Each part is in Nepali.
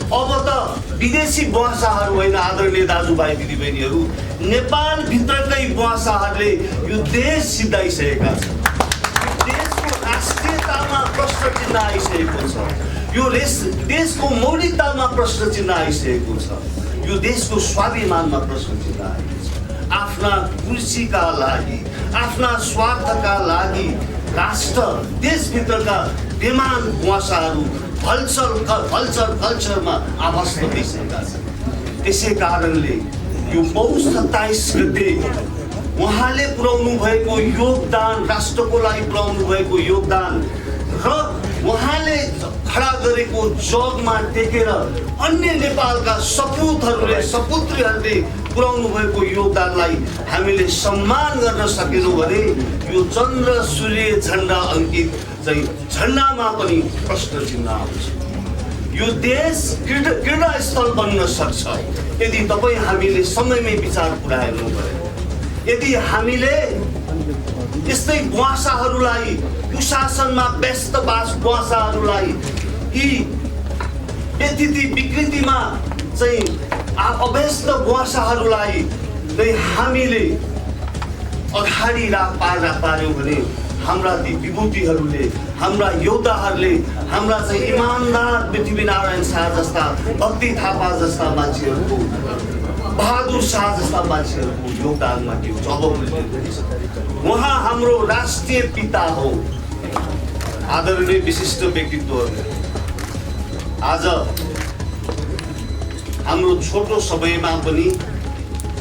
अब त विदेशी बुवासाहरू होइन आदरणीय दाजुभाइ दिदीबहिनीहरू, नेपाल भित्रकै बुवासाहरूले यो देश सिद्धाइसकेका छन्। देशको राष्ट्रियतामा प्रश्न चिन्ह आइसकेको छ, यो देशको मौलिकतामा प्रश्न चिन्ह आइसकेको छ, यो देशको स्वाभिमानमा प्रश्न चिन्ह आएको छ। आफ्ना कुर्सीका लागि, आफ्ना स्वार्थका लागि राष्ट्र देशभित्रका बेमान बुवासाहरू कल्चरमा आवास भइसकेका छन्। त्यसै कारणले यो पौष 27 गते उहाँले पुर्याउनु भएको योगदान, राष्ट्रको लागि पुर्याउनु भएको योगदान र उहाँले खडा गरेको जगमा टेकेर अन्य नेपालका सपुतहरूले सपुत्रीहरूले पुर्याउनु भएको योगदानलाई हामीले सम्मान गर्न सकेनौँ भने यो चन्द्र सूर्य झन्डा अङ्कित चाहिँ झन्डामा पनि प्रश्न चिन्ह आउँछ। यो देश क्रीडा स्थल बन्न सक्छ यदि तपाईँ हामीले समयमै विचार पुर्याएनौँ भने, यदि हामीले यस्तै बुवासाहरूलाई, कुशासनमा व्यस्त बुवासाहरूलाई, यी व्यतिथि विकृतिमा चाहिँ अभ्यस्त बुवासाहरूलाई हामीले अगाडि पार्यौँ भने हाम्रा ती विभूतिहरूले, हाम्रा योद्धाहरूले, हाम्रा चाहिँ इमानदार पृथ्वीनारायण शाह जस्ता, भक्ति थापा जस्ता मान्छेहरूको, बहादुर शाह जस्ता मान्छेहरूको योगदानमा के हुन्छ अब उहाँ हाम्रो राष्ट्रिय पिता हो। आदरणीय विशिष्ट व्यक्तित्वहरू आज हाम्रो छोटो समयमा पनि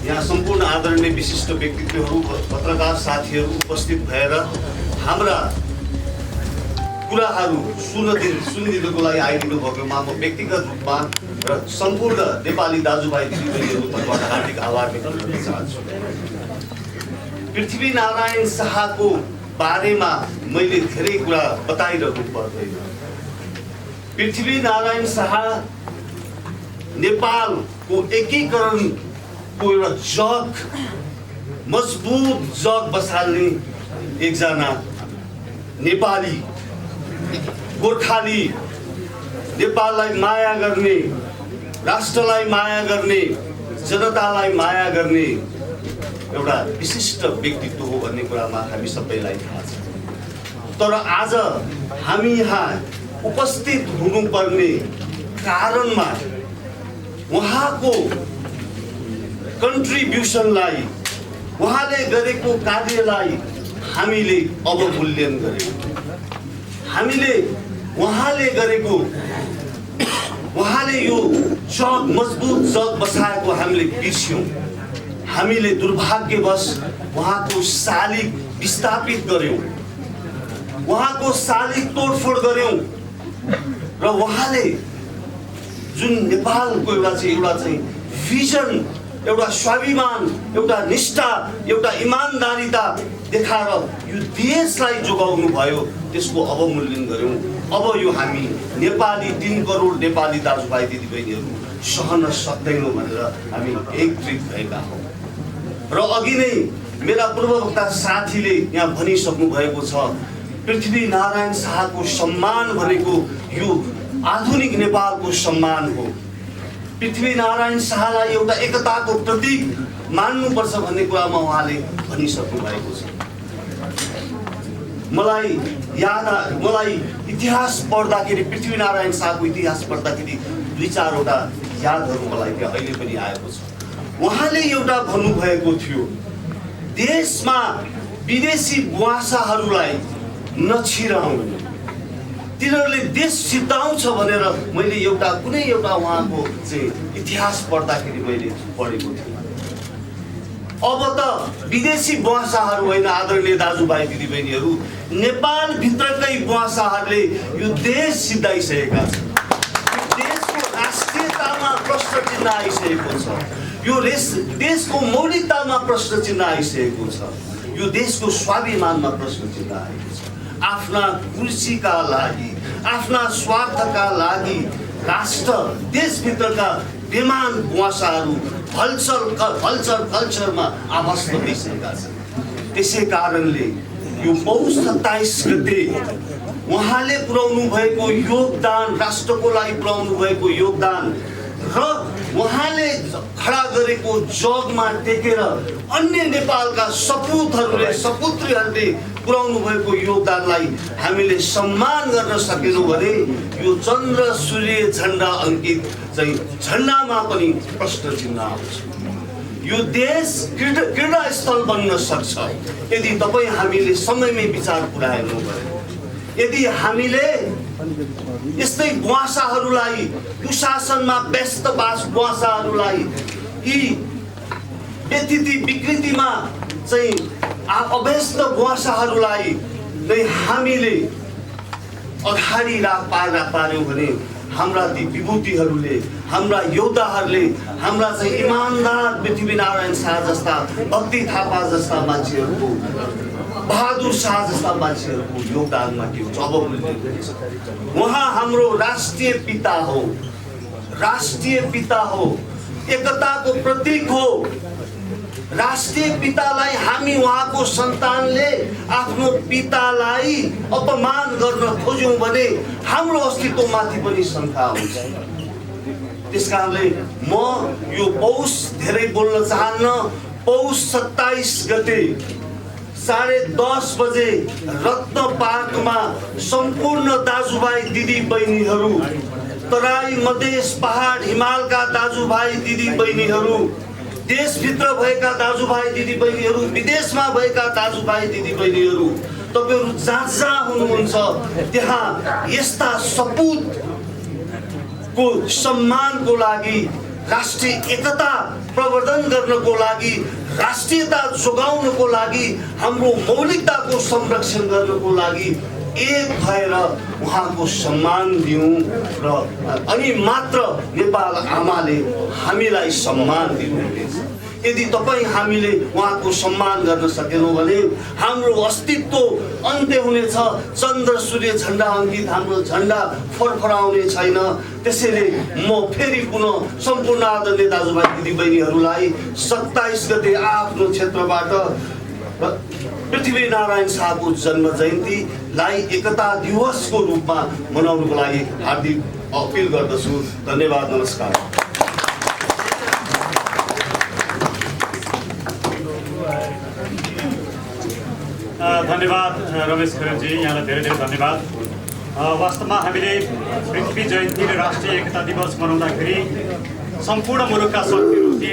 यहाँ सम्पूर्ण आदरणीय विशिष्ट व्यक्तित्वहरू, पत्रकार साथीहरू उपस्थित भएर हाम्रा कुराहरू सुनिदिनुको लागि आइदिनु भएकोमा म व्यक्तिगत रूपमा र सम्पूर्ण नेपाली दाजुभाइ दिदीबहिनीहरू तर्फबाट हार्दिक आभार व्यक्त गर्न चाहन्छु। पृथ्वीनारायण शाहको बारेमा मैले धेरै कुरा बताइरहनु पर्दैन। पृथ्वीनारायण शाह नेपालको एकीकरणको एउटा जग, मजबुत जग बसाल्ने एकजना नेपाली, गोर्खाली, नेपाललाई माया गर्ने, राष्ट्रलाई माया गर्ने, जनतालाई माया गर्ने एउटा विशिष्ट व्यक्तित्व हो भन्ने कुरामा हामी सबैलाई थाहा छ। तर आज हामी यहाँ उपस्थित हुनुपर्ने कारणमा उहाँको कन्ट्रिब्युसनलाई, उहाँले गरेको कार्यलाई हामीले अवमूल्यन गर्यौँ। हामीले उहाँले गरेको, उहाँले यो जग, मजबुत जग बसाएको हामीले बिर्स्यौँ। हामीले दुर्भाग्यवश उहाँको शालिग विस्थापित गर्यौँ, उहाँको शालिग तोडफोड गर्यौँ र उहाँले जुन नेपालको एउटा चाहिँ भिजन, एउटा स्वाभिमान, एउटा निष्ठा, एउटा इमानदारिता देखाएर यो देशलाई जोगाउनु भयो, त्यसको अवमूल्यन गर्यौँ। अब यो हामी नेपाली 3 करोड नेपाली दाजुभाइ दिदीबहिनीहरू सहन सक्दैनौँ भनेर हामी एकत्रित भएका हौँ। र अघि नै मेरा पूर्ववक्ता साथीले यहाँ भनिसक्नु भएको छ, पृथ्वीनारायण शाहको सम्मान भनेको यो आधुनिक नेपालको सम्मान हो। पृथ्वीनारायण शाहलाई एउटा एकताको प्रतीक मान्नुपर्छ भन्ने कुरामा उहाँले भनिसक्नु भएको छ। मलाई इतिहास पढ्दाखेरि, पृथ्वीनारायण शाहको इतिहास पढ्दाखेरि 2-4वटा यादहरू मलाई त्यहाँ अहिले पनि आएको छ। उहाँले एउटा भन्नुभएको थियो, देशमा विदेशी बुवासाहरूलाई नछिराउनु, तिनीहरूले देश सिद्धाउँछ भनेर मैले कुनै एउटा उहाँको चाहिँ इतिहास पढ्दाखेरि मैले पढेको थिएँ। अब त विदेशी बुवासाहरू होइन आदरणीय दाजुभाइ दिदीबहिनीहरू, नेपाल भित्रकै बुवासाहरूले यो देश सिद्धाइसकेका छन्। देशको राष्ट्रियतामा प्रश्न चिन्ह आइसकेको छ, यो देशको मौलिकतामा प्रश्न चिन्ह आइसकेको छ, यो देशको स्वाभिमानमा प्रश्न चिन्ह आएको छ। आफ्ना कुर्सीका लागि, आफ्ना स्वार्थका लागि राष्ट्र देशभित्रका बेमान बुवासाहरू कल्चरमा आवास भइसकेका छन्। त्यसै कारणले यो पौष 27 गते उहाँले पुर्याउनु भएको योगदान, राष्ट्रको लागि पुर्याउनु भएको योगदान र उहाँले खडा गरेको जगमा टेकेर अन्य नेपालका सपुतहरूले सपुत्रीहरूले पुर्याउनु भएको योगदानलाई हामीले सम्मान गर्न सकेनौँ भने यो चन्द्र सूर्य झन्डा अङ्कित चाहिँ झन्डामा पनि प्रश्न चिन्ह आउँछ। यो देश क्रीडा स्थल बन्न सक्छ यदि तपाईँ हामीले समयमै विचार पुर्याएनौँ भने, यदि हामीले यस्तै बुवासाहरूलाई, कुशासनमा व्यस्त बुवासाहरूलाई, यी व्यतिथि विकृतिमा चाहिँ अभ्यस्त बुवासाहरूलाई नै हामीले अगाडि पार्यौँ भने हाम्रा ती विभूतिहरूले, हाम्रा योद्धाहरूले, हाम्रा चाहिँ इमान्दार पृथ्वीनारायण शाह जस्ता, भक्ति थापा जस्ता मान्छेहरूको, बहादुर शाह जस्ता मान्छेहरूको योगदानमा के हुन्छ अब बुझ्नुहुन्छ। उहाँ हाम्रो राष्ट्रिय पिता हो, राष्ट्रिय पिता हो, एकताको प्रतीक हो। राष्ट्रिय पितालाई हामी उहाँको सन्तानले आफ्नो पितालाई अपमान गर्न खोज्यौँ भने हाम्रो अस्तित्वमाथि पनि शङ्का हुन्छ। त्यसकारणले म यो पौष धेरै बोल्न चाहन्न। पौष 27 गते 10:30 बजे रत्न पार्कमा सम्पूर्ण दाजुभाइ दिदी बहिनीहरू, तराई मधेस पहाड हिमालका दाजुभाइ दिदी बहिनीहरू, देशभित्र भएका दाजुभाइ दिदी बहिनीहरू, विदेशमा भएका दाजुभाइ दिदी बहिनीहरू, तपाईहरू जहाँ जहाँ हुनुहुन्छ त्यहाँ यस्ता सपुतको सम्मानको लागि, राष्ट्रिय एकता प्रवर्धन गर्नको लागि, राष्ट्रियता जोगाउनको लागि, हाम्रो मौलिकताको संरक्षण गर्नको लागि एक भएर उहाँको सम्मान दिउँ र अनि मात्र नेपाल आमाले हामीलाई सम्मान दिनुहुनेछ। यदि तपाईँ हामीले उहाँको सम्मान गर्न सकेनौँ भने हाम्रो अस्तित्व अन्त्य हुनेछ। चन्द्र सूर्य झन्डा अङ्कित हाम्रो झन्डा फरफराउने छैन। त्यसैले म फेरि पुनः सम्पूर्ण आदरणीय दाजुभाइ दिदीबहिनीहरूलाई 27 गते आफ्नो क्षेत्रबाट पृथ्वीनारायण शाहको जन्म जयन्तीलाई एकता दिवसको रूपमा मनाउनुको लागि हार्दिक अपिल गर्दछु। धन्यवाद, नमस्कार। धन्यवाद रमेश खरेलजी, यहाँलाई धेरै धेरै धन्यवाद। वास्तवमा हामीले पृथ्वी जयन्ती र राष्ट्रिय एकता दिवस मनाउँदाखेरि सम्पूर्ण मुलुकका शक्तिहरू, ती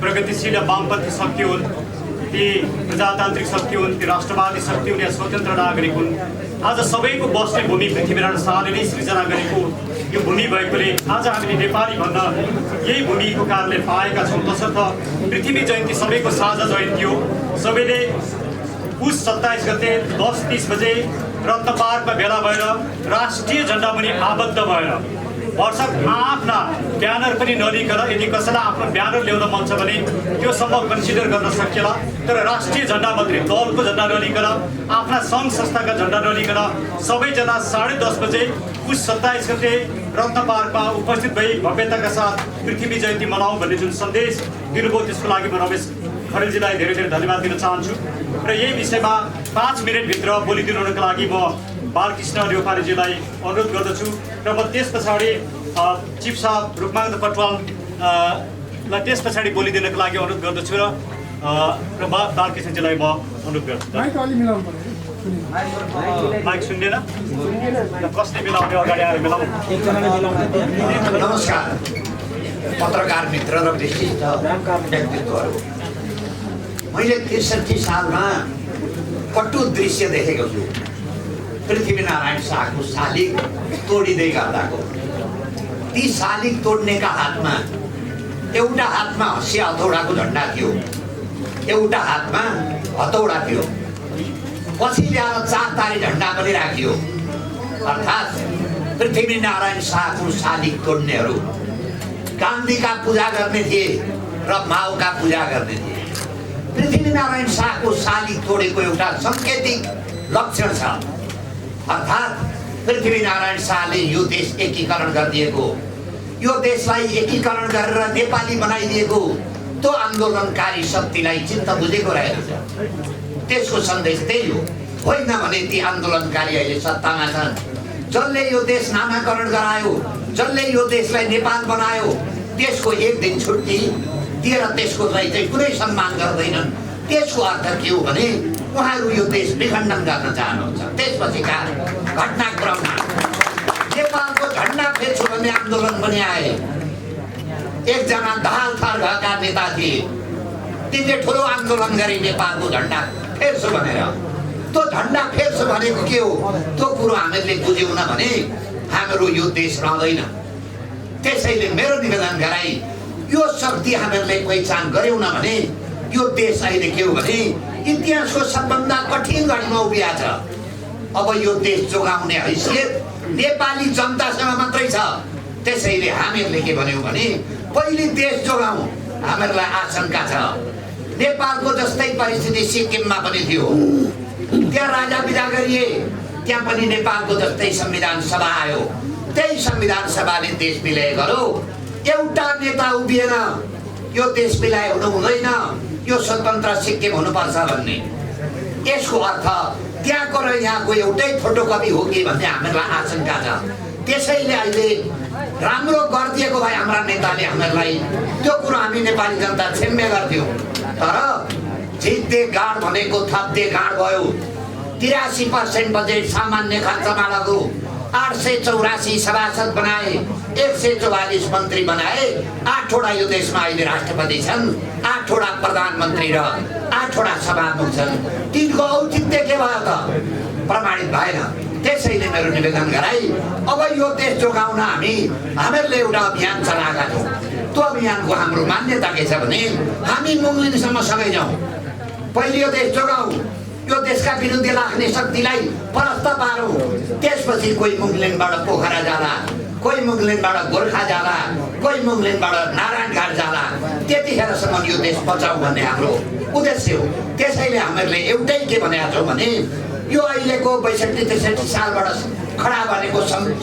प्रगतिशील वामपन्थी शक्ति हुन्, ती प्रजातान्त्रिक शक्ति हुन्, ती राष्ट्रवादी शक्ति हुन् या स्वतन्त्र नागरिक हुन्, आज सबैको बस्ने भूमि पृथ्वीनारायण शाहले नै सृजना गरेको यो भूमि भएकोले आज हामीले नेपाली भन्न यही भूमिको कारणले पाएका छौँ। तसर्थ पृथ्वी जयन्ती सबैको साझा जयन्ती हो। सबैले पुस 27 गते 10:30 बजे रत्न पार्कमा भेला भएर राष्ट्रिय झन्डा पनि आबद्ध भएर भरसक आफ्ना ब्यानर पनि नलिकन, यदि कसैलाई आफ्नो ब्यानर ल्याउन मन छ भने त्यो सम्भव कन्सिडर गर्न सकिएला, तर राष्ट्रिय झन्डा मात्रै, दलको झन्डा नलिकन, आफ्ना सङ्घ संस्थाका झन्डा नलिकन सबैजना 10:30 बजे पुस 27 गते रत्न पार्कमा उपस्थित भई भव्यताका साथ पृथ्वी जयन्ती मनाऊ भन्ने जुन सन्देश दिनुभयो त्यसको लागि म रमेश खरेलजीलाई धेरै धेरै धन्यवाद दिन चाहन्छु। र यही विषयमा 5 मिनटभित्र बोलिदिनुको लागि म बालकृष्ण न्यौपानेजीलाई अनुरोध गर्दछु र म त्यस पछाडि चिफ साहब रूपमाङ पटवाललाई त्यस पछाडि बोलिदिनको लागि अनुरोध गर्दछु र बालकृष्णजीलाई म अनुरोध गर्छु। माइक सुन्दैन, कसले मिलाउने, अगाडि आएर मिलाउनु। नमस्कार पत्रकार मित्र र विशिष्ट व्यक्तित्वहरू। मैले 63 सालमा कटु दृश्य देखेको छु। पृथ्वीनारायण शाहको शालिग तोडिँदै गर्दाको। ती शालिग तोड्नेका हातमा एउटा हातमा हँसिया हथौडाको झन्डा थियो, एउटा हातमा हथौडा थियो, पछि ल्याएर 4 तारे झन्डा पनि राखियो। अर्थात् पृथ्वीनारायण शाहको शालिग तोड्नेहरू गान्धीका पूजा गर्ने थिए र माओका पूजा गर्ने थिए। पृथ्वीनारायण शाहको शालिग तोडेको एउटा सङ्केतिक लक्षण छ। अर्थात् पृथ्वीनारायण शाहले यो देश एकीकरण गरिदिएको, यो देशलाई एकीकरण गरेर नेपाली बनाइदिएको त्यो आन्दोलनकारी शक्तिलाई चित्त बुझेको रहेको छ। त्यसको सन्देश त्यही हो। होइन भने ती आन्दोलनकारी अहिले सत्तामा छन्। जसले यो देश नामाकरण गरायो, जसले यो देशलाई नेपाल बनायो, त्यसको एक दिन छुट्टी दिएर त्यसको चाहिँ कुनै सम्मान गर्दैनन्। त्यसको अर्थ के हो भने उहाँहरू यो देश विखण्डन गर्न चाहनुहुन्छ। त्यसपछिका घटनाक्रममा नेपालको झन्डा फेर्छु भन्ने आन्दोलन पनि आए। एकजना दाहाल थरका नेता थिए, तिनले ठुलो आन्दोलन गरे नेपालको झन्डा फेर्छु भनेर। त्यो झन्डा फेर्छु भनेको के हो त्यो कुरो हामीले बुझ्यौँ न भने हाम्रो यो देश रहँदैन। त्यसैले मेरो निवेदन गराई यो शक्ति हामीले पहिचान गर्यौँ न भने यो देश अहिले के हो भने इतिहासको सबभन्दा कठिन घडीमा उभिया छ। अब यो देश जोगाउने हैसियत नेपाली जनतासँग मात्रै छ। त्यसैले हामीहरूले के भन्यौँ भने पहिले देश जोगाउँ। हामीहरूलाई आशंका छ नेपालको जस्तै परिस्थिति सिक्किममा पनि थियो, त्यहाँ राजा विदा गरिए, त्यहाँ पनि नेपालको जस्तै संविधान सभा आयो। त्यही संविधान सभाले देश विलय गर्यो। एउटा नेता उभिएन यो देश विलय हुनु हुँदैन, यो स्वतन्त्र सिक्किम हुनुपर्छ भन्ने। यसको अर्थ त्यहाँको र यहाँको एउटै फोटोकपी हो कि भन्ने हामीलाई आशंका छ। त्यसैले अहिले राम्रो गरिदिएको भए हाम्रा नेताले हामीलाई त्यो कुरो हामी नेपाली जनता क्षम्य गर्थ्यौँ। तर जित्दे गाड भनेको थप्दे गाड भयो। 83% बजेट सामान्य खर्चमा लाग्यो। 884 सभासद बनाए, 144 मन्त्री बनाए। 8वटा यो देशमा अहिले राष्ट्रपति छन्, 8वटा प्रधानमन्त्री र 8वटा सभामुख छन्। तिनको औचित्य के भयो त? प्रमाणित भएन। त्यसैले मेरो निवेदन गराई अब यो देश जोगाउन हामीहरूले एउटा अभियान चलाएका छौँ। त्यो अभियानको हाम्रो मान्यता के छ भने हामी मुङ्लिनसम्म सँगै जाउँ। पहिले यो देश जोगाउँ, यो देशका विरुद्ध लाग्ने शक्तिलाई परास्त पारौँ। त्यसपछि कोही मुङ्लिनबाट पोखरा जाला, कोही मुङ्लिनबाट गोर्खा जाला, कोही मुङ्लिनबाट नारायणघाट जाला। त्यतिखेरसम्म यो देश बचाउँ भन्ने हाम्रो उद्देश्य हो। त्यसैले हामीहरूले एउटै के भनेका छौँ भने यो अहिलेको 62-63 सालबाट खडा बनेको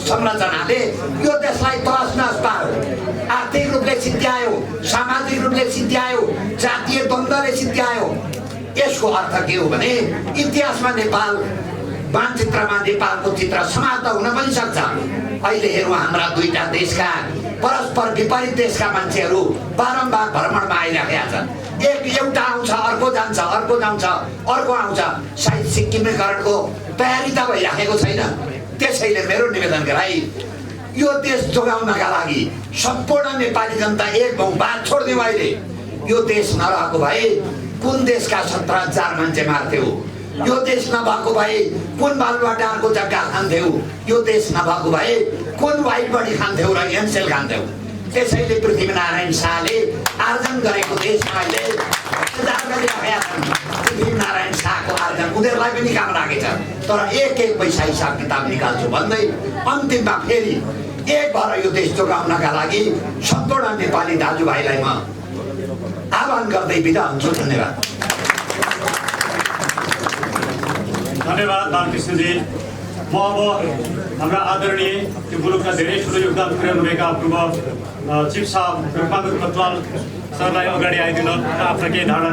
संरचनाले यो देशलाई तहस नहस पार्यो। आर्थिक रूपले सिद्ध्यायो, सामाजिक रूपले सिद्ध्यायो, जातीय द्वन्द्वले सिद्ध्यायो। यसको अर्थ के हो भने इतिहासमा नेपाल मानचित्रमा नेपालको चित्र समाप्त हुन पनि सक्छ। अहिले हेरौँ हाम्रा दुईटा देशका परस्पर विपरीत देशका मान्छेहरू बारम्बार भ्रमणमा आइरहेका छन्। एउटा आउँछ, अर्को जान्छ, अर्को जान्छ, अर्को आउँछ। सायद सिक्किमीकरणको तयारी त भइराखेको छैन। त्यसैले मेरो निवेदन गराई यो देश जोगाउनका लागि सम्पूर्ण नेपाली जनता एक भौँ बात छोडिदिउँ। अहिले यो देश नरहेको भए कुन देशका 17,000 मान्छे मार्थ्यौ? यो देश नभएको भए कुन बालुवाटारको जग्गा खान्थ्यौ? यो देश नभएको भए कुन वाइट बडी खान्थ्यौ र एनसेल खान्थ्यौ? त्यसैले पृथ्वीनारायण शाहले आर्जन गरेको देशमा अहिले पृथ्वीनारायण शाहको आर्जन उनीहरूलाई पनि काम लागेछ। तर एक पैसा हिसाब किताब निकाल्छु भन्दै अन्तिममा फेरि एक भएर यो देश जोगाउनका लागि सम्पूर्ण नेपाली दाजुभाइलाई म आह्वान गर्दै बिदा हुन्छु। धन्यवाद। धन्यवाद बालकृष्णजी। म अब हाम्रा आदरणीय त्यो मुलुकका धेरै ठुलो योगदान पुर्याउनुभएका पूर्व चिफ साहब रूपबहादुर कटवाल सरलाई अगाडि आइदिन आफ्ना केही धारणा